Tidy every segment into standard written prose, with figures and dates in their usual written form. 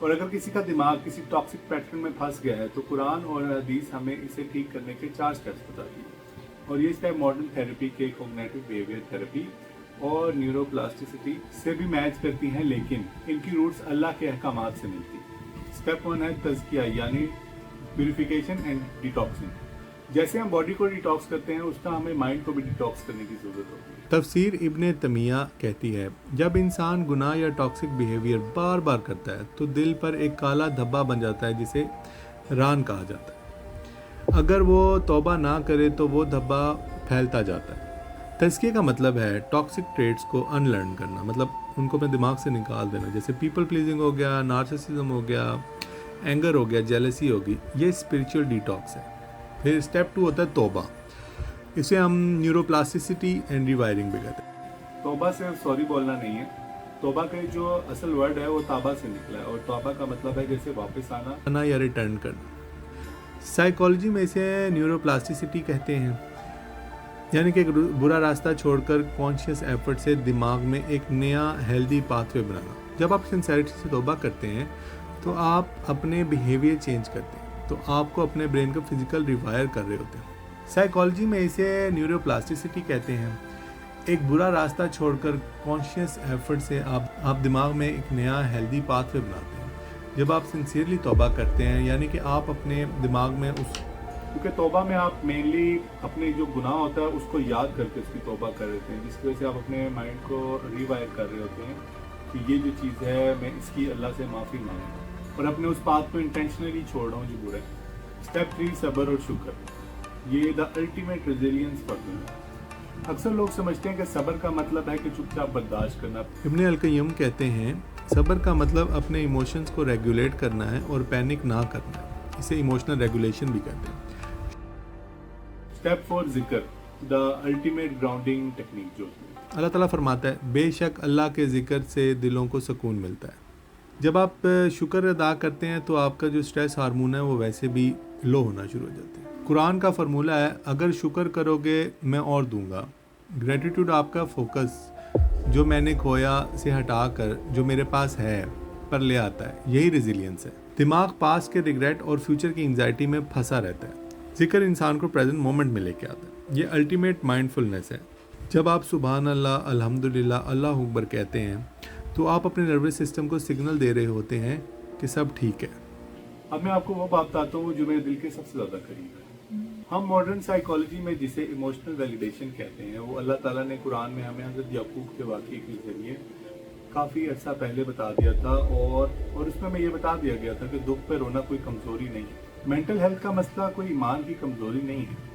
اور اگر کسی کا دماغ کسی ٹاکسک پیٹرن میں پھنس گیا ہے تو قرآن اور حدیث ہمیں اسے ٹھیک کرنے کے 4 سٹیپس بتاتی ہے، اور یہ اسٹیپ ماڈرن تھیراپی کے کوگنیٹو بیہیویئر تھیراپی اور نیورو پلاسٹیسٹی سے بھی میچ کرتی ہیں، لیکن ان کی روٹس اللہ کے احکامات سے ملتی ہیں۔ اسٹیپ 1 ہے تزکیہ، یعنی پیوریفیکیشن اینڈ ڈیٹاکسنگ۔ جیسے ہم باڈی کو ڈیٹاکس کرتے ہیں اس کا ہمیں مائنڈ کو بھی ڈیٹاکس کرنے کی ضرورت ہوتی ہے۔ تفسیر ابن تیمیہ کہتی ہے جب انسان گناہ یا ٹاکسک بیہیویئر بار بار کرتا ہے تو دل پر ایک کالا دھبا بن جاتا ہے جسے ران کہا جاتا ہے۔ اگر وہ توبہ نہ کرے تو وہ دھبا پھیلتا جاتا ہے۔ تزکیہ کا مطلب ہے ٹاکسک ٹریٹس کو ان لرن کرنا، مطلب ان کو اپنے دماغ سے نکال دینا، جیسے پیپل پلیزنگ ہو گیا، نارسسزم ہو گیا، اینگر ہو گیا، جیلسی ہوگی، یہ اسپریچول ڈیٹاکس ہے۔ پھر اسٹیپ 2 ہوتا ہے توبہ، اسے ہم نیورو پلاسٹیسٹی اینڈ ریوائرنگ بھی کہتے ہیں۔ توبہ سے سوری بولنا نہیں ہے، توبہ کا جو اصل ورڈ ہے وہ توبہ سے نکلا ہے، اور توبہ کا مطلب ہے جیسے واپس آنا یا ریٹرن کرنا۔ سائیکالوجی میں اسے نیورو پلاسٹیسٹی کہتے ہیں، یعنی کہ ایک برا راستہ چھوڑ کر کانشیس ایفرٹ سے دماغ میں ایک نیا ہیلدی پاتھ وے بنانا۔ جب آپ سنسیریٹی سے توبہ کرتے ہیں تو آپ اپنے بیہیویئر چینج کرتے ہیں، تو آپ کو اپنے برین کو فزیکل ریوائر کر رہے ہوتے ہیں۔ سائیکالوجی میں اسے نیورو پلاسٹیسٹی کہتے ہیں، ایک برا راستہ چھوڑ کر کانشیس ایفرٹ سے آپ دماغ میں ایک نیا ہیلدی پاتھ وے بناتے ہیں۔ جب آپ سنسیئرلی توبہ کرتے ہیں، یعنی کہ آپ اپنے دماغ میں کیونکہ توبہ میں آپ مینلی اپنے جو گناہ ہوتا ہے اس کو یاد کر کے اس کی توبہ کر رہے ہیں، جس کی وجہ سے آپ اپنے مائنڈ کو ریوائر کر رہے ہوتے ہیں کہ یہ جو چیز ہے میں اس کی اللہ سے معافی مانگوں اور اپنے اس بات کو انٹینشنلی چھوڑ رہا ہوں جو برا ہے۔ اسٹیپ 3 صبر اور شکر، یہ دا الٹیمیٹ ریزیلینس فارمولا۔ اکثر لوگ سمجھتے ہیں کہ صبر کا مطلب ہے کہ چپ چاپ برداشت کرنا۔ ابن القیم کہتے ہیں صبر کا مطلب اپنے ایموشنز کو ریگولیٹ کرنا ہے اور پینک نہ کرنا ہے، اسے ایموشنل ریگولیشن بھی کہتے ہیں۔ اسٹیپ 4 ذکر، دا الٹیمیٹ گراؤنڈنگ ٹیکنیک۔ جو اللہ تعالیٰ فرماتا ہے بے شک اللہ کے ذکر سے دلوں کو سکون ملتا ہے۔ جب آپ شکر ادا کرتے ہیں تو آپ کا جو سٹریس ہارمون ہے وہ ویسے بھی لو ہونا شروع ہو جاتے ہیں۔ قرآن کا فرمولہ ہے اگر شکر کرو گے میں اور دوں گا۔ گریٹیٹیوڈ آپ کا فوکس جو میں نے کھویا سے ہٹا کر جو میرے پاس ہے پر لے آتا ہے، یہی ریزیلینس ہے۔ دماغ پاس کے ریگریٹ اور فیوچر کی انگزائٹی میں پھنسا رہتا ہے، ذکر انسان کو پریزنٹ مومنٹ میں لے کے آتا ہے، یہ الٹیمیٹ مائنڈ فلنس ہے۔ جب آپ سبحان اللہ، الحمدللہ، اللہ اکبر کہتے ہیں تو آپ اپنے نروس سسٹم کو سگنل دے رہے ہوتے ہیں کہ سب ٹھیک ہے۔ اب میں آپ کو وہ بات بتاتا ہوں جو میرے دل کے سب سے زیادہ قریب ہے۔ ہم ماڈرن سائیکالوجی میں جسے ایموشنل ویلیڈیشن کہتے ہیں، وہ اللہ تعالیٰ نے قرآن میں ہمیں حضرت یعقوب کے واقعے کے ذریعے کافی عرصہ پہلے بتا دیا تھا، اور اس میں یہ بتا دیا گیا تھا کہ دکھ پہ رونا کوئی کمزوری نہیں ہے۔ مینٹل ہیلتھ کا مسئلہ کوئی ایمان کی کمزوری نہیں ہے۔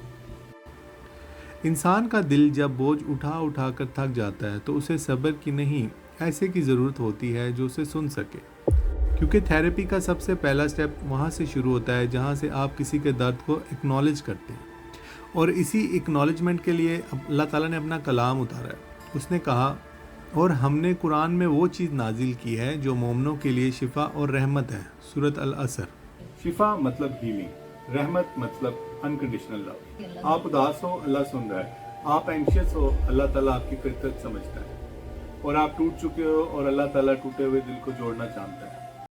انسان کا دل جب بوجھ اٹھا کر تھک جاتا ہے تو اسے صبر کی نہیں ایسے کی ضرورت ہوتی ہے جو اسے سن سکے، کیونکہ تھیراپی کا سب سے پہلا سٹیپ وہاں سے شروع ہوتا ہے جہاں سے آپ کسی کے درد کو اکنالج کرتے ہیں، اور اسی اکنالجمنٹ کے لیے اللہ تعالیٰ نے اپنا کلام اتارا ہے۔ اس نے کہا اور ہم نے قرآن میں وہ چیز نازل کی ہے جو مومنوں کے لیے شفا اور رحمت ہے، سورۃ العصر۔ شفا مطلب ہیلنگ، رحمت مطلب انکنڈیشنل لو۔ آپ اداس ہو، اللہ سن رہا ہے، آپ اینکشیس ہو، اللہ تعالیٰ آپ کی فطرت سمجھتا ہے، اور آپ ٹوٹ چکے ہو اور اللہ تعالیٰ ٹوٹے ہوئے دل کو جوڑنا چاہتا ہے۔